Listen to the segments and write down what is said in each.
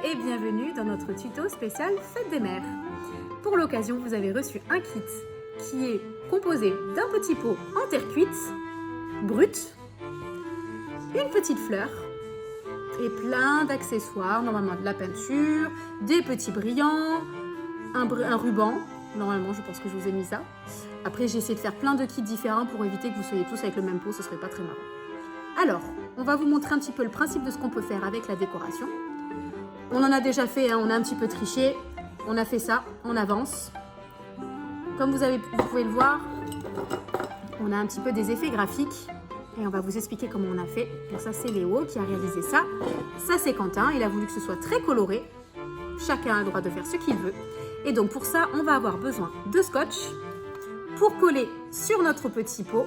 et bienvenue dans notre tuto spécial Fête des Mères. Pour l'occasion, vous avez reçu un kit qui est composé d'un petit pot en terre cuite, brute, une petite fleur et plein d'accessoires, normalement de la peinture, des petits brillants, un ruban, normalement je pense que je vous ai mis ça. Après j'ai essayé de faire plein de kits différents pour éviter que vous soyez tous avec le même pot, ce serait pas très marrant. Alors, on va vous montrer un petit peu le principe de ce qu'on peut faire avec la décoration. On en a déjà fait, hein, on a un petit peu triché, on a fait ça, on avance. Comme vous pouvez le voir, on a un petit peu des effets graphiques et on va vous expliquer comment on a fait. Donc ça c'est Léo qui a réalisé ça, ça c'est Quentin, il a voulu que ce soit très coloré. Chacun a le droit de faire ce qu'il veut. Et donc pour ça, on va avoir besoin de scotch pour coller sur notre petit pot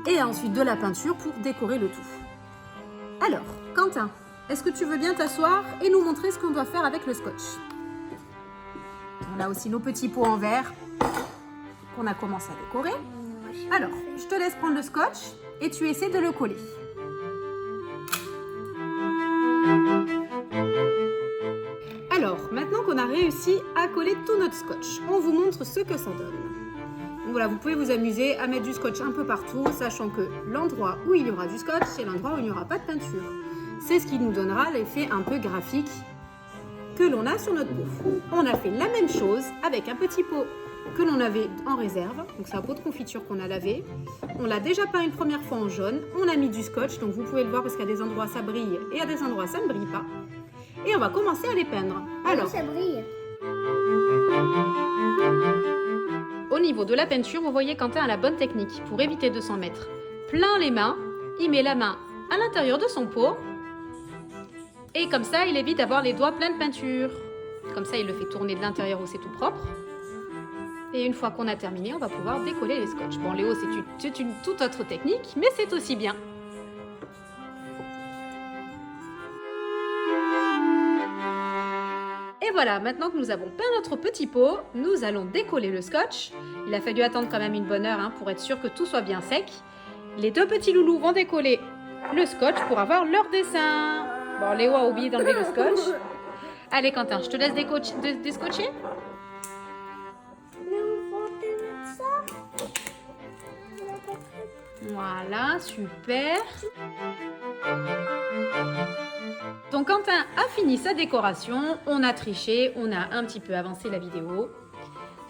et ensuite de la peinture pour décorer le tout. Alors, Quentin, est-ce que tu veux bien t'asseoir et nous montrer ce qu'on doit faire avec le scotch? On a aussi nos petits pots en verre qu'on a commencé à décorer. Alors, je te laisse prendre le scotch et tu essaies de le coller. Alors, maintenant qu'on a réussi à coller tout notre scotch, on vous montre ce que ça donne. Donc voilà, vous pouvez vous amuser à mettre du scotch un peu partout, sachant que l'endroit où il y aura du scotch, c'est l'endroit où il n'y aura pas de peinture. C'est ce qui nous donnera l'effet un peu graphique que l'on a sur notre pot. On a fait la même chose avec un petit pot que l'on avait en réserve. Donc c'est un pot de confiture qu'on a lavé. On l'a déjà peint une première fois en jaune. On a mis du scotch, donc vous pouvez le voir parce qu'à des endroits ça brille et à des endroits ça ne brille pas. Et on va commencer à les peindre. Alors, ça brille. Au niveau de la peinture, vous voyez Quentin a la bonne technique pour éviter de s'en mettre plein les mains. Il met la main à l'intérieur de son pot et comme ça, il évite d'avoir les doigts pleins de peinture. Comme ça, il le fait tourner de l'intérieur où c'est tout propre. Et une fois qu'on a terminé, on va pouvoir décoller les scotch. Bon, Léo, c'est une toute autre technique, mais c'est aussi bien. Et voilà, maintenant que nous avons peint notre petit pot, nous allons décoller le scotch. Il a fallu attendre quand même une bonne heure hein, pour être sûr que tout soit bien sec. Les deux petits loulous vont décoller le scotch pour avoir leur dessin. Bon, Léo a oublié d'enlever le scotch. Allez Quentin, je te laisse déscotcher. Voilà, super. Donc Quentin a fini sa décoration, on a triché, on a un petit peu avancé la vidéo.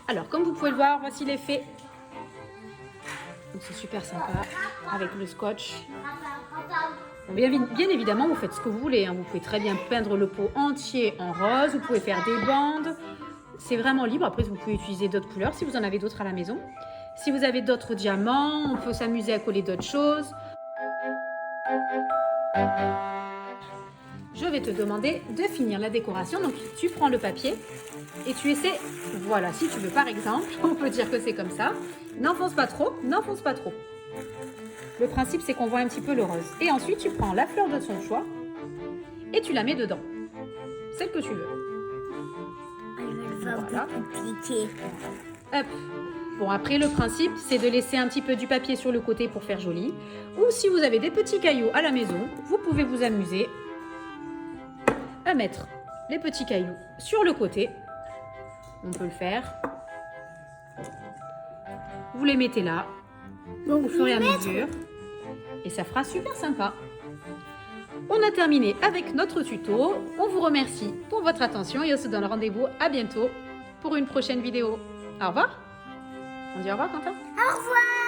Alors comme vous pouvez le voir, voici l'effet. C'est super sympa avec le scotch. Bon, bien évidemment, vous faites ce que vous voulez. Hein. Vous pouvez très bien peindre le pot entier en rose, vous pouvez faire des bandes. C'est vraiment libre. Après, vous pouvez utiliser d'autres couleurs si vous en avez d'autres à la maison. Si vous avez d'autres diamants, on peut s'amuser à coller d'autres choses. Je vais te demander de finir la décoration. Donc, tu prends le papier et tu essaies. Voilà, si tu veux, par exemple, on peut dire que c'est comme ça. N'enfonce pas trop, n'enfonce pas trop. Le principe, c'est qu'on voit un petit peu le rose. Et ensuite, tu prends la fleur de son choix et tu la mets dedans. Celle que tu veux. Voilà. Hop. Bon, après, le principe, c'est de laisser un petit peu du papier sur le côté pour faire joli. Ou si vous avez des petits cailloux à la maison, vous pouvez vous amuser à mettre les petits cailloux sur le côté. On peut le faire. Vous les mettez là, au fur et à mesure. Et ça fera super sympa. On a terminé avec notre tuto. On vous remercie pour votre attention et on se donne rendez-vous à bientôt pour une prochaine vidéo. Au revoir. On dit au revoir, Quentin? Au revoir.